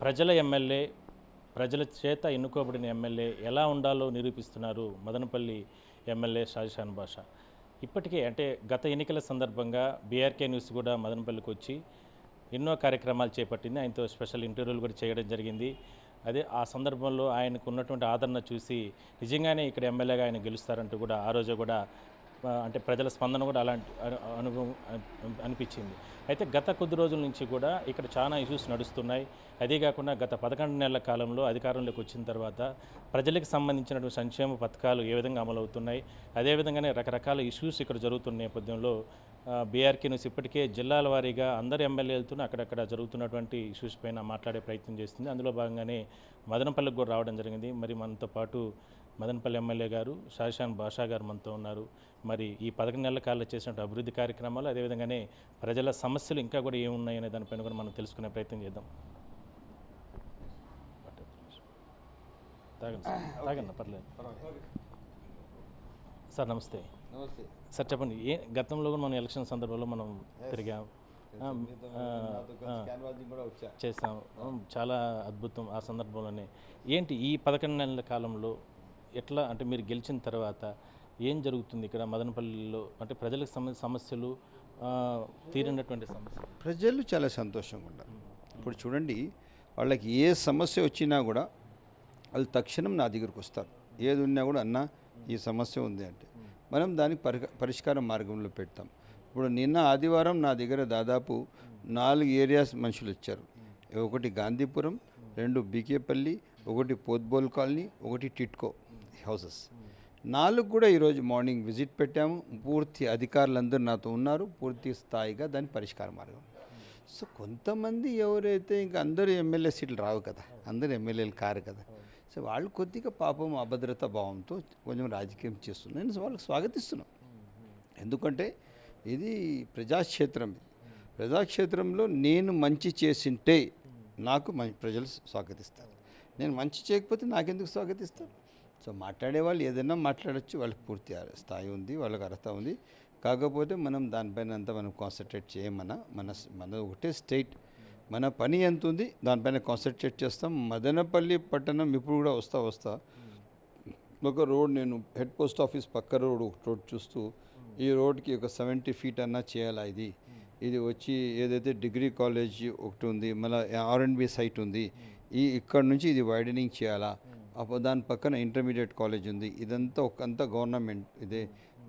ప్రజల ఎమ్మెల్యే, ప్రజల చేత ఎన్నుకోబడిన ఎమ్మెల్యే ఎలా ఉండాలో నిరూపిస్తున్నారు మదనపల్లి ఎమ్మెల్యే షాజహాన్ బాషా. ఇప్పటికే అంటే గత ఎన్నికల సందర్భంగా బీఆర్కే న్యూస్ కూడా మదనపల్లికి వచ్చి ఎన్నో కార్యక్రమాలు చేపట్టింది. ఆయనతో స్పెషల్ ఇంటర్వ్యూలు కూడా చేయడం జరిగింది. అదే ఆ సందర్భంలో ఆయనకు ఉన్నటువంటి ఆదరణ చూసి నిజంగానే ఇక్కడ ఎమ్మెల్యేగా ఆయన గెలుస్తారంటూ కూడా ఆ రోజు కూడా అంటే ప్రజల స్పందన కూడా అలాంటి అనుభవం అనిపించింది. అయితే గత కొద్ది రోజుల నుంచి కూడా ఇక్కడ చాలా ఇష్యూస్ నడుస్తున్నాయి. అదే కాకుండా గత 11 నెలల కాలంలో అధికారంలోకి వచ్చిన తర్వాత ప్రజలకు సంబంధించినటువంటి సంక్షేమ పథకాలు ఏ విధంగా అమలవుతున్నాయి, అదేవిధంగానే రకరకాల ఇష్యూస్ ఇక్కడ జరుగుతున్న నేపథ్యంలో బీఆర్కే న్యూస్ ఇప్పటికే జిల్లాల వారీగా అందరు ఎమ్మెల్యేలతో అక్కడక్కడ జరుగుతున్నటువంటి ఇష్యూస్ పైన మాట్లాడే ప్రయత్నం చేస్తుంది. అందులో భాగంగానే మదనపల్లికి కూడా రావడం జరిగింది. మరి మనతో పాటు మదనపల్లి ఎమ్మెల్యే గారు షాజహాన్ బాషా గారు మనతో ఉన్నారు. మరి ఈ 11 నెలల కాలంలో చేసినట్టు అభివృద్ధి కార్యక్రమాలు, అదేవిధంగానే ప్రజల సమస్యలు ఇంకా కూడా ఏమున్నాయనే దానిపైన కూడా మనం తెలుసుకునే ప్రయత్నం చేద్దాం. తాగండి పర్లేదు సార్. నమస్తే సార్, చెప్పండి. గతంలో కూడా మనం ఎలక్షన్ సందర్భంలో మనం తిరిగాం, చేసాం, చాలా అద్భుతం. ఆ సందర్భంలోనే ఏంటి ఈ 11 నెలల కాలంలో ఎట్లా అంటే మీరు గెలిచిన తర్వాత ఏం జరుగుతుంది ఇక్కడ మదనపల్లిలో? అంటే ప్రజలకు సమస్యలు తీరినటువంటి సమస్యలు ప్రజలు చాలా సంతోషంగా ఉన్నారు. ఇప్పుడు చూడండి, వాళ్ళకి ఏ సమస్య వచ్చినా కూడా వాళ్ళు తక్షణం నా దగ్గరకు వస్తారు. ఏది ఉన్నా కూడా అన్న ఈ సమస్య ఉంది అంటే మనం దానికి పరిష్కార మార్గంలో పెడతాం. ఇప్పుడు నిన్న ఆదివారం నా దగ్గర దాదాపు 4 ఏరియాస్ మనుషులు వచ్చారు. ఒకటి గాంధీపురం, 2 బీకేపల్లి, ఒకటి పోత్బోల్ కాలనీ, ఒకటి టిట్కో హౌసెస్. 4 కూడా ఈరోజు మార్నింగ్ విజిట్ పెట్టాము. పూర్తి అధికారులందరూ నాతో ఉన్నారు. పూర్తి స్థాయిగా దాని పరిష్కార మార్గం. సో కొంతమంది ఎవరైతే ఇంకా అందరూ ఎమ్మెల్యే సీట్లు రావు కదా, అందరూ ఎమ్మెల్యేలు కారు కదా. సో వాళ్ళు కొద్దిగా పాపం అభద్రతా భావంతో కొంచెం రాజకీయం చేస్తున్నారు. నేను వాళ్ళకి స్వాగతిస్తున్నాను. ఎందుకంటే ఇది ప్రజాక్షేత్రం. ప్రజాక్షేత్రంలో నేను మంచి చేసింటే నాకు ప్రజలు స్వాగతిస్తారు. నేను మంచి చేయకపోతే నాకెందుకు స్వాగతిస్తారు? సో మాట్లాడేవాళ్ళు ఏదైనా మాట్లాడచ్చు. వాళ్ళకి పూర్తి స్థాయి ఉంది, వాళ్ళకి అర్హత ఉంది. కాకపోతే మనం దానిపైన అంతా మనం కాన్సన్ట్రేట్ మన ఒకటే స్టేట్, మన పని ఎంత ఉంది దానిపైన కాన్సన్ట్రేట్ చేస్తాం. మదనపల్లి పట్టణం ఇప్పుడు కూడా వస్తా ఒక రోడ్, నేను హెడ్ పోస్ట్ ఆఫీస్ పక్క రోడ్ చూస్తూ ఈ రోడ్కి ఒక 70 ఫీట్ అన్నా చేయాలా. ఇది వచ్చి ఏదైతే డిగ్రీ కాలేజ్ ఒకటి ఉంది, మళ్ళీ R&B సైట్ ఉంది, ఇక్కడ నుంచి ఇది వైడనింగ్ చేయాలా. అప్పుడు దాని పక్కన ఇంటర్మీడియట్ కాలేజ్ ఉంది. ఇదంతా ఒకంతా గవర్నమెంట్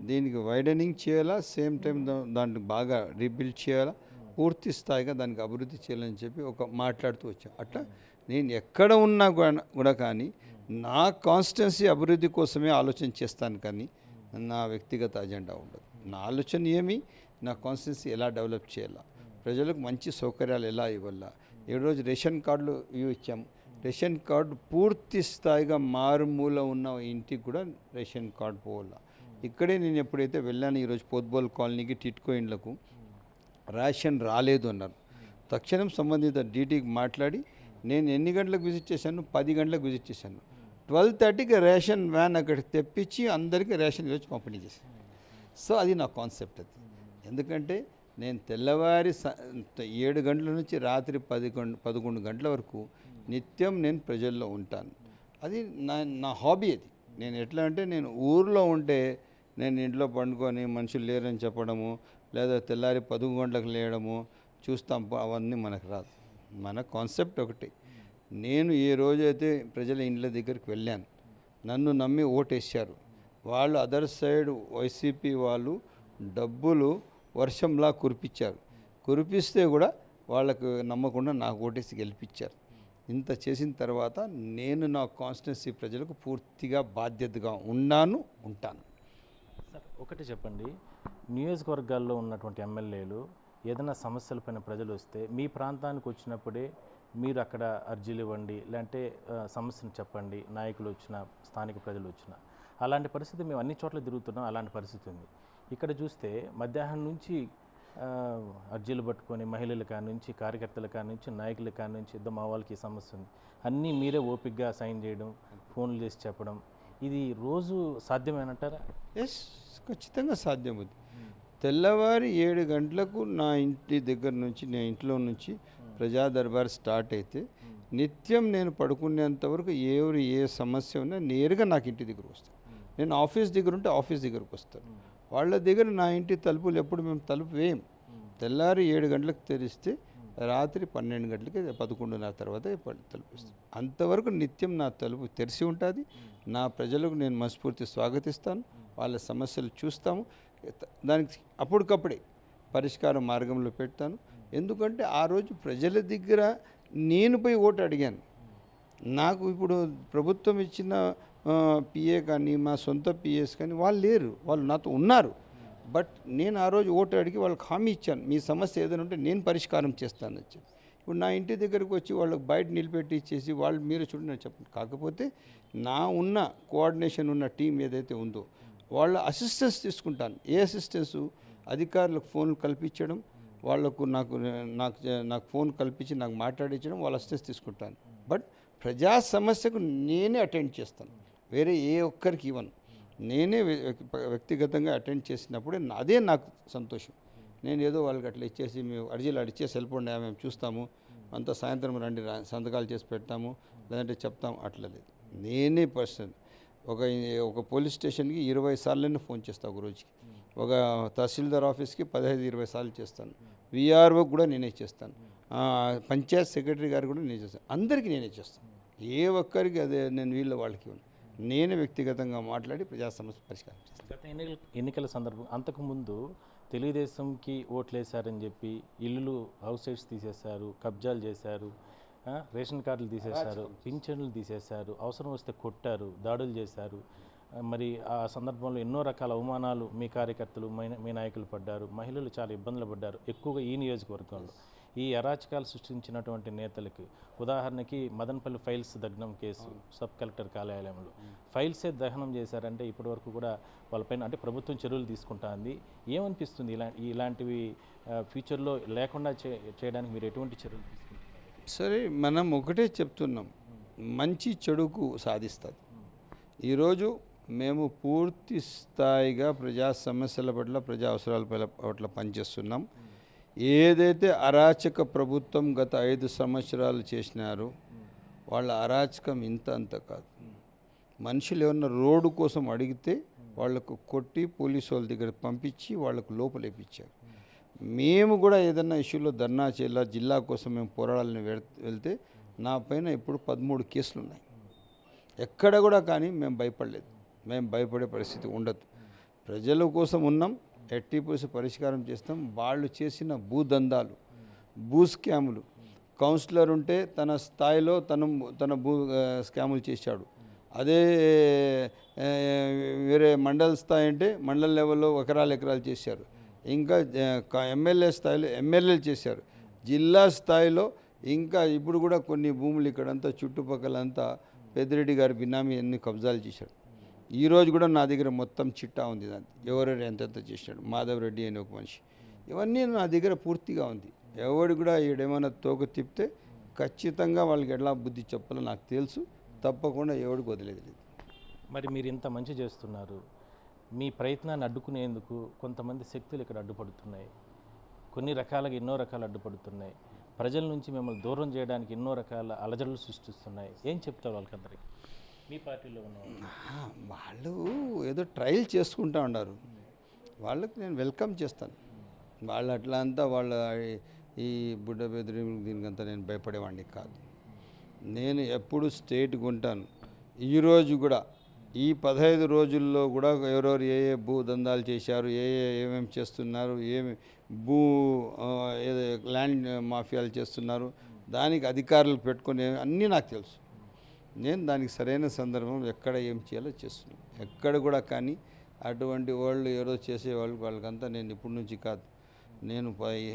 దీనికి వైడనింగ్ చేయాలా, సేమ్ టైం దాన్ని బాగా రీబిల్డ్ చేయాలా, పూర్తి స్థాయిగా దానికి అభివృద్ధి చేయాలని చెప్పి మాట్లాడుతూ వచ్చాం. అట్లా నేను ఎక్కడ ఉన్నా కూడా కానీ నా కాన్స్టిట్యున్సీ అభివృద్ధి కోసమే ఆలోచన చేస్తాను, కానీ నా వ్యక్తిగత అజెండా ఉండదు. నా ఆలోచన నా కాన్స్టిట్యున్సీ ఎలా డెవలప్ చేయాలా, ప్రజలకు మంచి సౌకర్యాలు ఎలా ఇవ్వాలా. ఈరోజు రేషన్ కార్డులు ఇచ్చాం. రేషన్ కార్డు పూర్తి స్థాయిగా మారుమూల ఉన్న ఇంటికి కూడా రేషన్ కార్డు పోవాలా. ఇక్కడే నేను ఎప్పుడైతే వెళ్ళాను, ఈరోజు పోత్బోల్ కాలనీకి, టిట్కో ఇండ్లకు రేషన్ రాలేదు అన్నారు. తక్షణం సంబంధిత డీటీకి మాట్లాడి నేను ఎన్ని గంటలకు విజిట్ చేశాను? 10 గంటలకు విజిట్ చేశాను. 12:30కి రేషన్ వ్యాన్ అక్కడికి తెప్పించి అందరికీ రేషన్ వచ్చి పంపిణీ చేశాను. సో అది నా కాన్సెప్ట్. అది ఎందుకంటే నేను తెల్లవారి 7 గంటల నుంచి రాత్రి 11 గంటల వరకు నిత్యం నేను ప్రజల్లో ఉంటాను. అది నా హాబీ. అది నేను ఎట్లా అంటే, నేను ఊర్లో ఉంటే నేను ఇంట్లో పండుకొని మనుషులు లేరని చెప్పడము, లేదా తెల్లారి 11 గంటలకు లేయడము చూస్తాం, అవన్నీ మనకు రాదు. మన కాన్సెప్ట్ ఒకటి. నేను ఏ రోజైతే ప్రజల ఇండ్ల దగ్గరికి వెళ్ళాను, నన్ను నమ్మి ఓటేశారు, వాళ్ళు అదర్ సైడ్ వైసీపీ వాళ్ళు డబ్బులు వర్షంలా కురిపిస్తే కూడా వాళ్ళకు నమ్మకుండా నాకు ఓటేసి గెలిపించారు. ఇంత చేసిన తర్వాత నేను నా కాన్స్టిట్యున్సీ ప్రజలకు పూర్తిగా బాధ్యతగా ఉంటాను. సార్, ఒకటి చెప్పండి, నియోజకవర్గాల్లో ఉన్నటువంటి ఎమ్మెల్యేలు ఏదైనా సమస్యలపైన ప్రజలు వస్తే మీ ప్రాంతానికి వచ్చినప్పుడే మీరు అక్కడ అర్జీలు ఇవ్వండి, లేదంటే సమస్యను చెప్పండి, నాయకులు వచ్చినా స్థానిక ప్రజలు వచ్చినా. అలాంటి పరిస్థితి మేము అన్ని చోట్ల తిరుగుతున్నాం. అలాంటి పరిస్థితి ఉంది. ఇక్కడ చూస్తే మధ్యాహ్నం నుంచి అర్జీలు పట్టుకొని మహిళల కాడి నుంచి, కార్యకర్తల కాడి నుంచి, నాయకుల కాడి నుంచి మా వాళ్ళకి ఈ సమస్య ఉంది, అన్నీ మీరే ఓపికగా సైన్ చేయడం, ఫోన్లు చేసి చెప్పడం, ఇది రోజు సాధ్యమేనంటారా? ఎస్, ఖచ్చితంగా సాధ్యమవుతుంది. తెల్లవారి 7 గంటలకు నా ఇంటి దగ్గర నుంచి, నా ఇంట్లో నుంచి ప్రజా దర్బార్ స్టార్ట్ అయితే నిత్యం నేను పడుకునేంత వరకు ఎవరు ఏ సమస్య ఉన్నా నేరుగా నాకు ఇంటి దగ్గరకు వస్తాను. నేను ఆఫీస్ దగ్గర ఉంటే ఆఫీస్ దగ్గరకు వస్తాను. వాళ్ళ దగ్గర నా ఇంటి తలుపులు ఎప్పుడు మేము తలుపు వేయం. తెల్లారి 7 గంటలకు తెరిస్తే రాత్రి 12 గంటలకి 11:30 తర్వాత తలుపు ఇస్తాను. అంతవరకు నిత్యం నా తలుపు తెరిచి ఉంటుంది. నా ప్రజలకు నేను మనస్ఫూర్తి స్వాగతిస్తాను. వాళ్ళ సమస్యలు చూస్తాము. దానికి అప్పటికప్పుడే పరిష్కార మార్గంలో పెడతాను. ఎందుకంటే ఆ రోజు ప్రజల దగ్గర నేను పోయి ఓటు అడిగాను. నాకు ఇప్పుడు ప్రభుత్వం ఇచ్చిన పిఏ కానీ మా సొంత పిఏస్ కానీ వాళ్ళు లేరు, వాళ్ళు నాతో ఉన్నారు. బట్ నేను ఆ రోజు ఓటు అడిగి వాళ్ళకి హామీ ఇచ్చాను, మీ సమస్య ఏదైనా ఉంటే నేను పరిష్కారం చేస్తానని చెప్పి. ఇప్పుడు నా ఇంటి దగ్గరకు వచ్చి వాళ్ళకి బయట నిలబెట్టి ఇచ్చేసి వాళ్ళు మీరు చూడండి నేను చెప్పండి. కాకపోతే నా ఉన్న కోఆర్డినేషన్ ఉన్న టీం ఏదైతే ఉందో వాళ్ళ అసిస్టెన్స్ తీసుకుంటాను. ఏ అసిస్టెన్సు? అధికారులకు ఫోన్లు కల్పించడం, వాళ్లకు నాకు ఫోన్ కల్పించి నాకు మాట్లాడించడం, వాళ్ళ అసిస్టెన్స్ తీసుకుంటాను. బట్ ప్రజా సమస్యకు నేనే అటెండ్ చేస్తాను, వేరే ఏ ఒక్కరికి ఇవ్వను. నేనే వ్యక్తిగతంగా అటెండ్ చేసినప్పుడే అదే నాకు సంతోషం. నేను ఏదో వాళ్ళకి అట్లా ఇచ్చేసి మేము అర్జీలు అడిచేసి వెళ్ళిపోండి మేము చూస్తాము, అంతా సాయంత్రం రండి సంతకాలు చేసి పెడతాము లేదంటే చెప్తాము, అట్లా లేదు. నేనే పర్సన్ ఒక పోలీస్ స్టేషన్కి 20 సార్లైనా ఫోన్ చేస్తాను ఒక రోజుకి. ఒక తహసీల్దార్ ఆఫీస్కి 15-20 సార్లు చేస్తాను. విఆర్ఓ కూడా నేనే చేస్తాను. పంచాయత్ సెక్రటరీ గారు కూడా నేనే చేస్తాను. అందరికీ నేనే చేస్తాను. ఏ ఒక్కరికి అదే నేను వాళ్ళకి ఇవ్వను. నేనే వ్యక్తిగతంగా మాట్లాడి ప్రజా సమస్య పరిష్కారం చేస్తాను. గత ఎన్నికల సందర్భం అంతకుముందు తెలుగుదేశంకి ఓట్లేశారని చెప్పి ఇల్లులు హౌస్ సైట్స్ తీసేశారు, కబ్జాలు చేశారు, రేషన్ కార్డులు తీసేశారు, పింఛన్లు తీసేశారు, అవసరం వస్తే కొట్టారు, దాడులు చేశారు. మరి ఆ సందర్భంలో ఎన్నో రకాల అవమానాలు మీ కార్యకర్తలు మీ నాయకులు పడ్డారు, మహిళలు చాలా ఇబ్బందులు పడ్డారు, ఎక్కువగా ఈ నియోజకవర్గంలో. ఈ అరాచకాలు సృష్టించినటువంటి నేతలకి ఉదాహరణకి మదనపల్లి ఫైల్స్ దగ్నం కేసు సబ్ కలెక్టర్ కార్యాలయంలో ఫైల్సే దహనం చేశారంటే ఇప్పటివరకు కూడా వాళ్ళపైన అంటే ప్రభుత్వం చర్యలు తీసుకుంటా ఉంది. ఏమనిపిస్తుంది ఇలాంటివి ఫ్యూచర్లో లేకుండా చేయడానికి మీరు ఎటువంటి చర్యలు తీసుకుంటారు? సరే, మనం ఒకటే చెప్తున్నాం, మంచి చెడుకు సాధిస్తుంది. ఈరోజు మేము పూర్తి స్థాయిగా ప్రజా సమస్యల పట్ల ప్రజా అవసరాల పట్ల పనిచేస్తున్నాం. ఏదైతే అరాచక ప్రభుత్వం గత 5 సంవత్సరాలు చేసినారో వాళ్ళ అరాచకం ఇంత అంత కాదు. మనుషులు ఏమన్నా రోడ్డు కోసం అడిగితే వాళ్లకు కొట్టి పోలీసు వాళ్ళ దగ్గర పంపించి వాళ్లకు లోపలేపించారు. మేము కూడా ఏదన్నా ఇష్యూలో ధర్నా చేయాల జిల్లా కోసం మేము పోరాడాలని వెళ్తే నా పైన ఇప్పుడు 13 కేసులు ఉన్నాయి. ఎక్కడ కూడా కానీ మేము భయపడలేదు. మేము భయపడే పరిస్థితి ఉండదు. ప్రజల కోసం ఉన్నాం, ఎట్టి పరిష్కారం చేస్తాం. వాళ్ళు చేసిన భూదందాలు, భూ స్కాములు, కౌన్సిలర్ ఉంటే తన స్థాయిలో తన భూ స్కాములు చేశాడు. అదే వేరే మండల స్థాయి అంటే మండల లెవెల్లో ఎకరాలు చేశారు. ఇంకా ఎమ్మెల్యే స్థాయిలో ఎమ్మెల్యేలు చేశారు. జిల్లా స్థాయిలో ఇంకా ఇప్పుడు కూడా కొన్ని భూములు ఇక్కడంతా చుట్టుపక్కలంతా పెద్దిరెడ్డి గారి బినామీ అన్ని కబ్జాలు చేశాడు. ఈరోజు కూడా నా దగ్గర మొత్తం చిట్టా ఉంది. దాన్ని ఎవరెవరు ఎంతెంత చేశాడు. మాధవ్ రెడ్డి అనే ఒక మనిషి, ఇవన్నీ నా దగ్గర పూర్తిగా ఉంది. ఎవడు కూడా ఈడేమైనా తోక తిప్పితే ఖచ్చితంగా వాళ్ళకి ఎలా బుద్ధి చెప్పాలో నాకు తెలుసు. తప్పకుండా ఎవడికి వదిలేదు లేదు. మరి మీరు ఇంత మంచి చేస్తున్నారు, మీ ప్రయత్నాన్ని అడ్డుకునేందుకు కొంతమంది శక్తులు ఇక్కడ అడ్డుపడుతున్నాయి. కొన్ని రకాలుగా ఎన్నో రకాలు అడ్డుపడుతున్నాయి. ప్రజల నుంచి మిమ్మల్ని దూరం చేయడానికి ఎన్నో రకాల అలజడులు సృష్టిస్తున్నాయి. ఏం చెప్తారు వాళ్ళకందరికీ? మీ పార్టీలో ఉన్న వాళ్ళు ఏదో ట్రయల్ చేసుకుంటూ ఉన్నారు. వాళ్ళకి నేను వెల్కమ్ చేస్తాను. వాళ్ళు అట్లా అంతా వాళ్ళ ఈ బుడ్డ బెదిరి దీనికంతా నేను భయపడేవాడిని కాదు. నేను ఎప్పుడు స్ట్రైట్గా ఉంటాను. ఈరోజు కూడా ఈ 15 రోజుల్లో కూడా ఎవరెవరు ఏ భూ దందాలు చేశారు, ఏమేమి చేస్తున్నారు, భూ ల్యాండ్ మాఫియాలు చేస్తున్నారు, దానికి అధికారులు పెట్టుకుని అన్నీ నాకు తెలుసు. నేను దానికి సరైన సందర్భం ఎక్కడ ఏం చేయాలో చేస్తున్నాను. ఎక్కడ కూడా కానీ అటువంటి వాళ్ళు ఎవరో చేసేవాళ్ళు వాళ్ళకంతా నేను ఇప్పటి నుంచి కాదు. నేను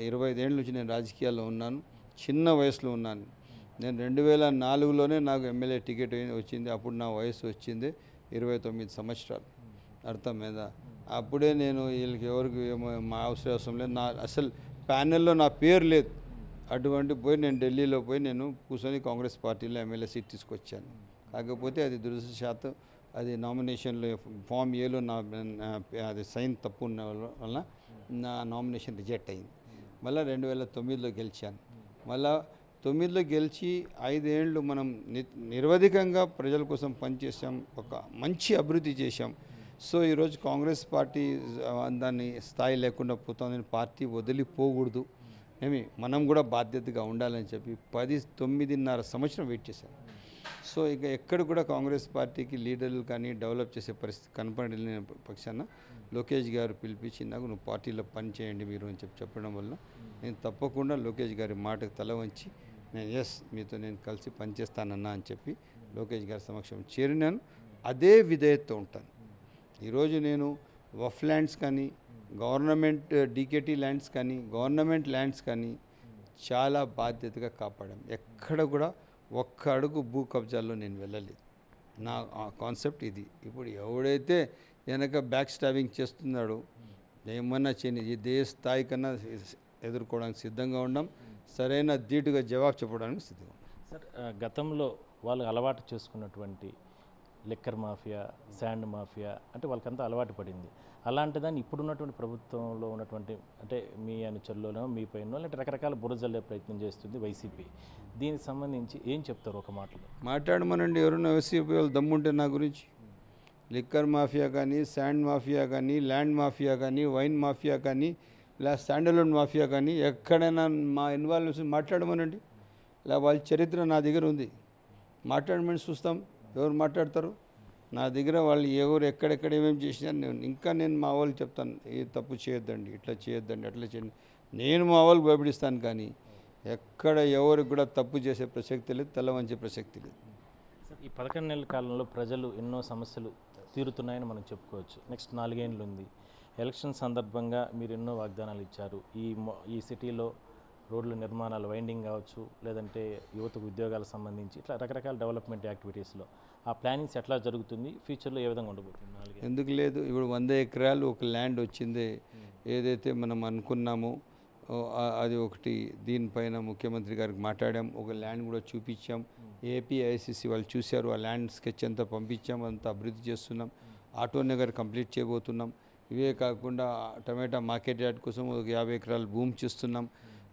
25 ఏళ్ళ నుంచి నేను రాజకీయాల్లో ఉన్నాను. చిన్న వయసులో ఉన్నాను. నేను 2004లోనే నాకు ఎమ్మెల్యే టికెట్ వచ్చింది. అప్పుడు నా వయసు వచ్చింది 29 సంవత్సరాలు. అర్థమైందా? అప్పుడే నేను వీళ్ళకి ఎవరికి మా అవసరం లేదు. నా అసలు ప్యానెల్లో నా పేరు లేదు. అటువంటి పోయి నేను ఢిల్లీలో పోయి నేను కూర్చొని కాంగ్రెస్ పార్టీలో ఎమ్మెల్యే సీట్ తీసుకొచ్చాను. కాకపోతే అది దురదృష్టవశాత్తు అది నామినేషన్లో ఫామ్ ఏలో అది సైన్ తప్పు ఉన్న వల్ల నా నామినేషన్ రిజెక్ట్ అయింది. మళ్ళీ 2009లో గెలిచాను. మళ్ళా 9లో గెలిచి 5 ఏళ్ళు మనం నిరవధికంగా ప్రజల కోసం పనిచేసాం, ఒక మంచి అభివృద్ధి చేశాం. సో ఈరోజు కాంగ్రెస్ పార్టీ దాన్ని స్థాయి లేకుండా పోతుంది, పార్టీ వదిలిపోకూడదు, మనం కూడా బాధ్యతగా ఉండాలని చెప్పి 9.5 సంవత్సరం వెయిట్ చేశాం. సో ఇక ఎక్కడ కూడా కాంగ్రెస్ పార్టీకి లీడర్లు కానీ డెవలప్ చేసే పరిస్థితి కనపడలేని పక్షాన లోకేష్ గారు పిలిపించి నాకు నువ్వు పార్టీలో పని చేయండి మీరు అని చెప్పడం వల్ల నేను తప్పకుండా లోకేష్ గారి మాటకు తల వంచి నేను మీతో నేను కలిసి పనిచేస్తానన్నా అని చెప్పి లోకేష్ గారి సమక్షం చేరినాను. అదే విధేయతతో ఉంటాను. ఈరోజు నేను వఫ్ ల్యాండ్స్ కానీ గవర్నమెంట్ డీకేటీ ల్యాండ్స్ కానీ గవర్నమెంట్ ల్యాండ్స్ కానీ చాలా బాధ్యతగా కాపాడాం. ఎక్కడ కూడా ఒక్క అడుగు భూ కబ్జాల్లో నేను వెళ్ళలేదు. నా కాన్సెప్ట్ ఇది. ఇప్పుడు ఎవడైతే వెనక బ్యాక్ స్టాబింగ్ చేస్తున్నాడో ఏమన్నా చేయని ఇదే స్థాయి కన్నా ఎదుర్కోవడానికి సిద్ధంగా ఉన్నాం. సరైన ధీటుగా జవాబు చెప్పడానికి సిద్ధంగా ఉన్నాం. సార్, గతంలో వాళ్ళు అలవాటు చేసుకున్నటువంటి లిక్కర్ మాఫియా, శాండ్ మాఫియా అంటే వాళ్ళకంతా అలవాటు పడింది. అలాంటి దాన్ని ఇప్పుడున్నటువంటి ప్రభుత్వంలో ఉన్నటువంటి అంటే మీ అనుచరులోనో మీ పైన లేదంటే రకరకాల బురజల్లే ప్రయత్నం చేస్తుంది వైసీపీ. దీనికి సంబంధించి ఏం చెప్తారు ఒక మాటలో? మాట్లాడమనండి. ఎవరైనా వైసీపీ వాళ్ళు దమ్ముంటే నా గురించి. లిక్కర్ మాఫియా కానీ, శాండ్ మాఫియా కానీ, ల్యాండ్ మాఫియా కానీ, వైన్ మాఫియా కానీ, ఇలా శాండల్వుడ్ మాఫియా కానీ ఎక్కడైనా మా ఇన్వాల్వ్మెంట్స్ మాట్లాడమనండి. ఇలా వాళ్ళ చరిత్ర నా దగ్గర ఉంది. మాట్లాడమని చూస్తాం. ఎవరు మాట్లాడతారు? నా దగ్గర వాళ్ళు ఎవరు ఎక్కడెక్కడ ఏమేమి చేసినా నేను మా వాళ్ళకి చెప్తాను, ఏ తప్పు చేయొద్దండి, ఇట్లా చేయొద్దండి, అట్లా చేయండి. నేను మా వాళ్ళకి భయపడిస్తాను, కానీ ఎక్కడ ఎవరికి కూడా తప్పు చేసే ప్రసక్తి లేదు, తల వంచే ప్రసక్తి లేదు. ఈ 11 నెలల కాలంలో ప్రజలు ఎన్నో సమస్యలు తీరుతున్నాయని మనం చెప్పుకోవచ్చు. నెక్స్ట్ 4 ఏళ్ళు ఉంది. ఎలక్షన్ సందర్భంగా మీరు ఎన్నో వాగ్దానాలు ఇచ్చారు. ఈ సిటీలో రోడ్ల నిర్మాణాలు, వైండింగ్ కావచ్చు, లేదంటే యువతకు ఉద్యోగాలకు సంబంధించి ఇట్లా రకరకాల డెవలప్మెంట్ యాక్టివిటీస్లో ఆ ప్లానింగ్స్ ఎట్లా జరుగుతుంది, ఫ్యూచర్లో ఏ విధంగా ఉండబోతుంది? 4 ఎందుకు లేదు? ఇప్పుడు 100 ఎకరాలు ఒక ల్యాండ్ వచ్చింది. ఏదైతే మనం అనుకున్నామో అది ఒకటి. దీనిపైన ముఖ్యమంత్రి గారికి మాట్లాడాం, ఒక ల్యాండ్ కూడా చూపించాం. ఏపీఐసిసి వాళ్ళు చూశారు, ఆ ల్యాండ్ స్కెచ్ అంతా పంపించాం, అంతా అభివృద్ధి చేస్తున్నాం. ఆటో నగర్ కంప్లీట్ చేయబోతున్నాం. ఇవే కాకుండా టమాటా మార్కెట్ యార్డ్ కోసం ఒక 50 ఎకరాలు భూమి చేస్తున్నాం.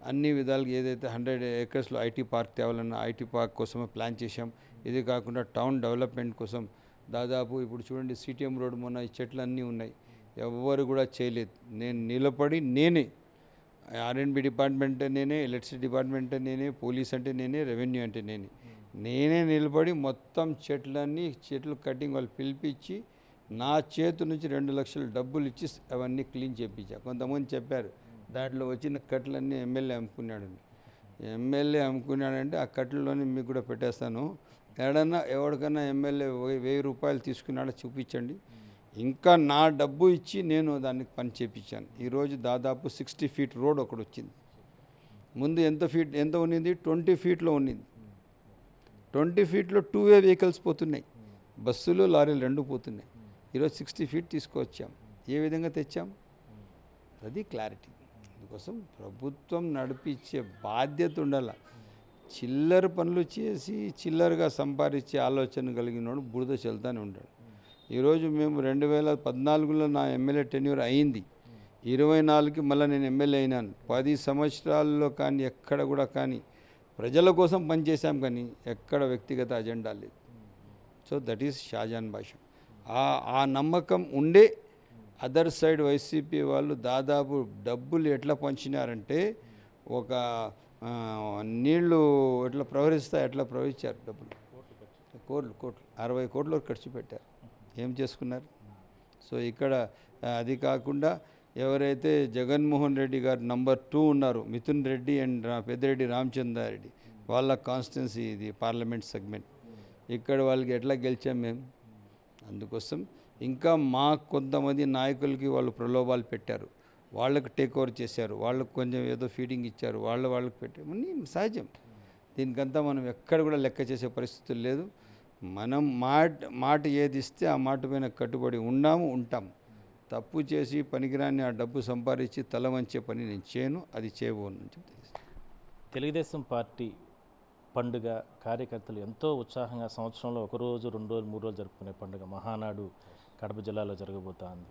అన్ని విధాలుగా ఏదైతే 100 ఏకర్స్లో ఐటీ పార్క్ తేవాలన్నా ఐటీ పార్క్ కోసమే ప్లాన్ చేశాం. ఇది కాకుండా టౌన్ డెవలప్మెంట్ కోసం దాదాపు ఇప్పుడు చూడండి, సిటిఎం రోడ్ మొన్న ఈ చెట్లు అన్నీ ఉన్నాయి, ఎవ్వరు కూడా చేయలేదు. నేను నిలబడి నేనే ఆర్ఎండ్బి డిపార్ట్మెంట్ నేనే, ఎలక్ట్రిసిటీ డిపార్ట్మెంట్ నేనే, పోలీస్ అంటే నేనే, రెవెన్యూ అంటే నేనే నిలబడి మొత్తం చెట్లు కటింగ్ వాళ్ళు పిలిపించి నా చేతి నుంచి 2 లక్షల డబ్బులు ఇచ్చి అవన్నీ క్లీన్ చేయించా. కొంతమంది చెప్పారు దాంట్లో వచ్చిన కట్టలన్నీ ఎమ్మెల్యే అమ్ముకున్నాడని. ఎమ్మెల్యే అమ్ముకున్నాడంటే ఆ కట్టెల్లోనే మీకు కూడా పెట్టేస్తాను. ఎవరికన్నా ఎమ్మెల్యే 1000 రూపాయలు తీసుకున్నాడో చూపించండి. ఇంకా నా డబ్బు ఇచ్చి నేను దానికి పని చేయించాను. ఈరోజు దాదాపు 60 ఫీట్ రోడ్ ఒకటి వచ్చింది. ముందు ఎంత ఉన్నింది? 20 ఫీట్లో ఉన్నింది. 20 ఫీట్లో 2 వే వెహికల్స్ పోతున్నాయి, బస్సులు లారీలు 2 పోతున్నాయి. ఈరోజు 60 ఫీట్ తీసుకువచ్చాం. ఏ విధంగా తెచ్చాం? అది క్లారిటీ. అందుకోసం ప్రభుత్వం నడిపించే బాధ్యత ఉండాలి. చిల్లర పనులు చేసి చిల్లరగా సంపాదించే ఆలోచన కలిగినోడు బురద చెల్తానే ఉంటాడు. ఈరోజు మేము 2014లో నా ఎమ్మెల్యే టెన్యూర్ అయింది. 24కి మళ్ళీ నేను ఎమ్మెల్యే అయినాను. 10 సంవత్సరాల్లో కానీ ఎక్కడ కూడా కానీ ప్రజల కోసం పనిచేశాం, కానీ ఎక్కడ వ్యక్తిగత అజెండా లేదు. సో దట్ ఈస్ షాజాన్ భాష. ఆ నమ్మకం ఉండే అదర్ సైడ్ వైసీపీ వాళ్ళు దాదాపు డబ్బులు ఎట్లా పంచినారంటే ఒక నీళ్లు ఎట్లా ప్రవహిస్తాయి అట్లా ప్రవహించారు. డబ్బులు కోట్లు 60 కోట్లు ఖర్చు పెట్టారు. ఏం చేసుకున్నారు? సో ఇక్కడ అది కాకుండా ఎవరైతే జగన్మోహన్ రెడ్డి గారు నంబర్ 2 ఉన్నారు, మిథున్ రెడ్డి అండ్ పెద్దిరెడ్డి రామచంద్రారెడ్డి, వాళ్ళ కాన్స్టిట్యున్సీ ఇది పార్లమెంట్ సెగ్మెంట్. ఇక్కడ వాళ్ళకి ఎట్లా గెలిచాం మేము? అందుకోసం ఇంకా మా కొంతమంది నాయకులకి వాళ్ళు ప్రలోభాలు పెట్టారు, వాళ్ళకి టేక్ ఓవర్ చేశారు, వాళ్ళకి కొంచెం ఏదో ఫీడింగ్ ఇచ్చారు, వాళ్ళకి పెట్టారు. సహజం. దీనికంతా మనం ఎక్కడ కూడా లెక్క చేసే పరిస్థితులు లేదు. మనం మాట ఏది ఇస్తే ఆ మాట పైన కట్టుబడి ఉంటాం. తప్పు చేసి పనికిరాని ఆ డబ్బు సంపాదించి తల వంచే పని నేను చేయను, అది చేయబోను అని చెప్పి. తెలుగుదేశం పార్టీ పండుగ కార్యకర్తలు ఎంతో ఉత్సాహంగా సంవత్సరంలో 1 రోజు 2 రోజులు 3 రోజులు జరుపుకునే పండుగ మహానాడు కడప జిల్లాలో జరగబోతోంది.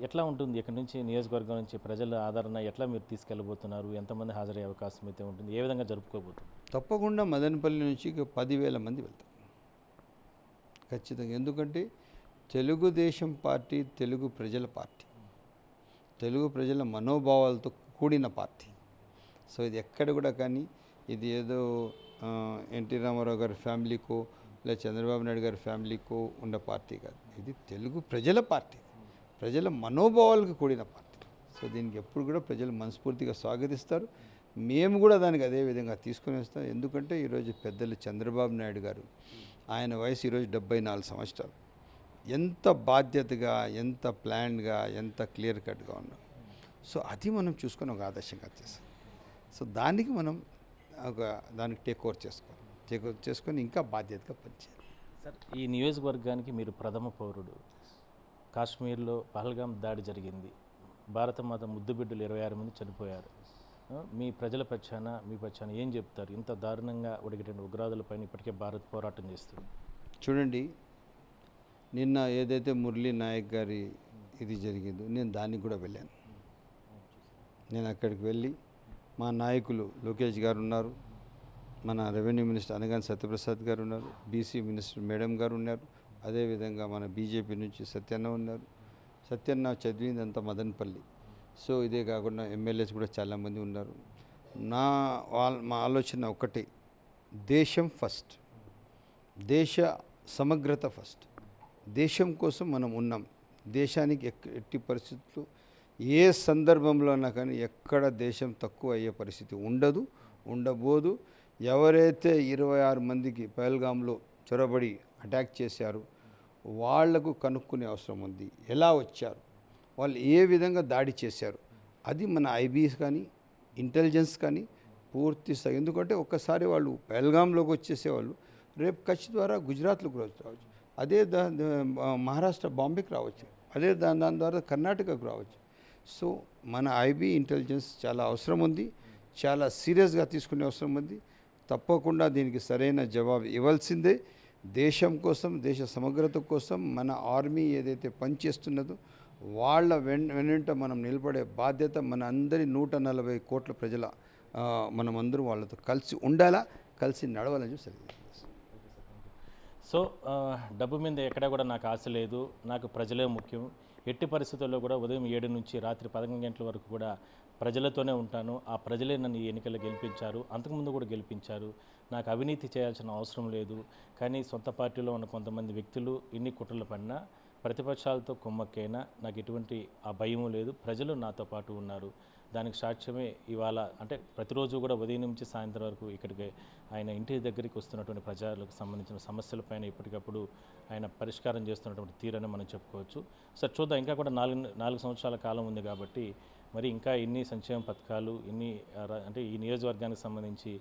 ఎట్లా ఉంటుంది ఇక్కడి నుంచి నియోజకవర్గం నుంచి ప్రజల ఆదరణ ఎట్లా మీరు తీసుకెళ్ళబోతున్నారు? ఎంతమంది హాజరయ్యే అవకాశం అయితే ఉంటుంది? ఏ విధంగా జరుపుకోబోతున్నారు? తప్పకుండా మదనపల్లి నుంచి ఇక 10,000 మంది వెళ్తారు ఖచ్చితంగా. ఎందుకంటే తెలుగుదేశం పార్టీ తెలుగు ప్రజల పార్టీ, తెలుగు ప్రజల మనోభావాలతో కూడిన పార్టీ. సో ఇది ఎక్కడ కూడా కానీ ఇది ఏదో ఎన్టీ రామారావు గారి ఫ్యామిలీకో లేదా చంద్రబాబు నాయుడు గారి ఫ్యామిలీకో ఉన్న పార్టీ కాదు. ఇది తెలుగు ప్రజల పార్టీ, ప్రజల మనోభావాలకు కూడిన పార్టీ. సో దీనికి ఎప్పుడు కూడా ప్రజలు మనస్ఫూర్తిగా స్వాగతిస్తారు. మేము కూడా దానికి అదే విధంగా తీసుకుని వస్తాం. ఎందుకంటే ఈరోజు పెద్దలు చంద్రబాబు నాయుడు గారు, ఆయన వయసు ఈరోజు 74 సంవత్సరాలు, ఎంత బాధ్యతగా, ఎంత ప్లాన్గా, ఎంత క్లియర్ కట్గా ఉన్నాం. సో అది మనం చూసుకొని ఒక ఆదర్శంగా చేస్తాం. సో దానికి మనం దానికి టేక్ ఓవర్ చేసుకొని ఇంకా బాధ్యతగా పనిచేయాలి. సార్, ఈ నియోజకవర్గానికి మీరు ప్రథమ పౌరుడు. కాశ్మీర్లో పహల్గాం దాడి జరిగింది. భారతమాత ముద్దుబిడ్డలు 26 మంది చనిపోయారు. మీ ప్రజల పక్షాన, మీ పక్షాన ఏం చెప్తారు? ఇంత దారుణంగా ఉడిగేటువంటి ఉగ్రవాదులపైన ఇప్పటికే భారత్ పోరాటం చేస్తుంది. చూడండి, నిన్న ఏదైతే మురళీ నాయక్ గారి ఇది జరిగిందో నేను దానికి కూడా వెళ్ళాను. నేను అక్కడికి వెళ్ళి మా నాయకులు లోకేష్ గారు ఉన్నారు, మన రెవెన్యూ మినిస్టర్ అనగాని సత్యప్రసాద్ గారు ఉన్నారు, బీసీ మినిస్టర్ మేడం గారు ఉన్నారు, అదేవిధంగా మన బీజేపీ నుంచి సత్యన్న ఉన్నారు. సత్యన్న చదివిందంతా మదనపల్లి. సో ఇదే కాకుండా ఎమ్మెల్యేస్ కూడా చాలామంది ఉన్నారు. మా ఆలోచన ఒకటే, దేశం ఫస్ట్, దేశ సమగ్రత ఫస్ట్. దేశం కోసం మనం ఉన్నాం. దేశానికి ఎట్టి పరిస్థితుల్లో ఏ సందర్భంలోనా కానీ ఎక్కడ దేశం తక్కువ అయ్యే పరిస్థితి ఉండదు, ఉండబోదు. ఎవరైతే 26 మందికి పహల్గాంలో చొరబడి అటాక్ చేశారు వాళ్లకు కనుక్కునే అవసరం ఉంది. ఎలా వచ్చారు, వాళ్ళు ఏ విధంగా దాడి చేశారు, అది మన ఐబీస్ కానీ ఇంటెలిజెన్స్ కానీ పూర్తి స్థాయి. ఎందుకంటే ఒక్కసారి వాళ్ళు పహల్గాంలోకి వచ్చేసేవాళ్ళు రేపు కచ్ ద్వారా గుజరాత్లోకి రావచ్చు, అదే మహారాష్ట్ర బాంబేకి రావచ్చు, అదే దాని ద్వారా కర్ణాటకకు రావచ్చు. సో మన ఐబీ ఇంటెలిజెన్స్ చాలా అవసరం ఉంది, చాలా సీరియస్గా తీసుకునే అవసరం ఉంది. తప్పకుండా దీనికి సరైన జవాబు ఇవ్వాల్సిందే. దేశం కోసం, దేశ సమగ్రత కోసం మన ఆర్మీ ఏదైతే పనిచేస్తున్నదో వాళ్ళ వెనుంట మనం నిలబడే బాధ్యత మన అందరి 140 కోట్ల ప్రజల మనమందరం వాళ్ళతో కలిసి ఉండాలా, కలిసి నడవాలని చెప్పి. సో డబ్బు మీద ఎక్కడ కూడా నాకు ఆశ లేదు, నాకు ప్రజలే ముఖ్యం. ఎట్టి పరిస్థితుల్లో కూడా ఉదయం 7 నుంచి రాత్రి 11 గంటల వరకు కూడా ప్రజలతోనే ఉంటాను. ఆ ప్రజలే నన్ను ఈ ఎన్నికల్లో గెలిపించారు, అంతకుముందు కూడా గెలిపించారు. నాకు అవినీతి చేయాల్సిన అవసరం లేదు. కానీ సొంత పార్టీలో ఉన్న కొంతమంది వ్యక్తులు ఇన్ని కుట్రలు పడినా, ప్రతిపక్షాలతో కుమ్మక్కైనా నాకు ఎటువంటి ఆ భయం లేదు. ప్రజలు నాతో పాటు ఉన్నారు. దానికి సాక్ష్యమే ఇవాళ, అంటే ప్రతిరోజు కూడా ఉదయం నుంచి సాయంత్రం వరకు ఇక్కడికి ఆయన ఇంటి దగ్గరికి వస్తున్నటువంటి ప్రజలకు సంబంధించిన సమస్యలపైన ఎప్పటికప్పుడు ఆయన పరిష్కారం చేస్తున్నటువంటి తీరని మనం చెప్పుకోవచ్చు. సార్ చూద్దాం, ఇంకా కూడా 4 సంవత్సరాల కాలం ఉంది కాబట్టి మరి ఇంకా ఎన్ని సంక్షేమ పథకాలు, అంటే ఈ నియోజకవర్గానికి సంబంధించి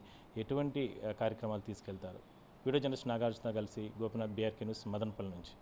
ఎటువంటి కార్యక్రమాలు తీసుకెళ్తారు? వీడియో జర్నలిస్ట్ నాగార్జున కలిసి గోపినాథ్, బీఆర్కే న్యూస్, మదనపల్లి నుంచి.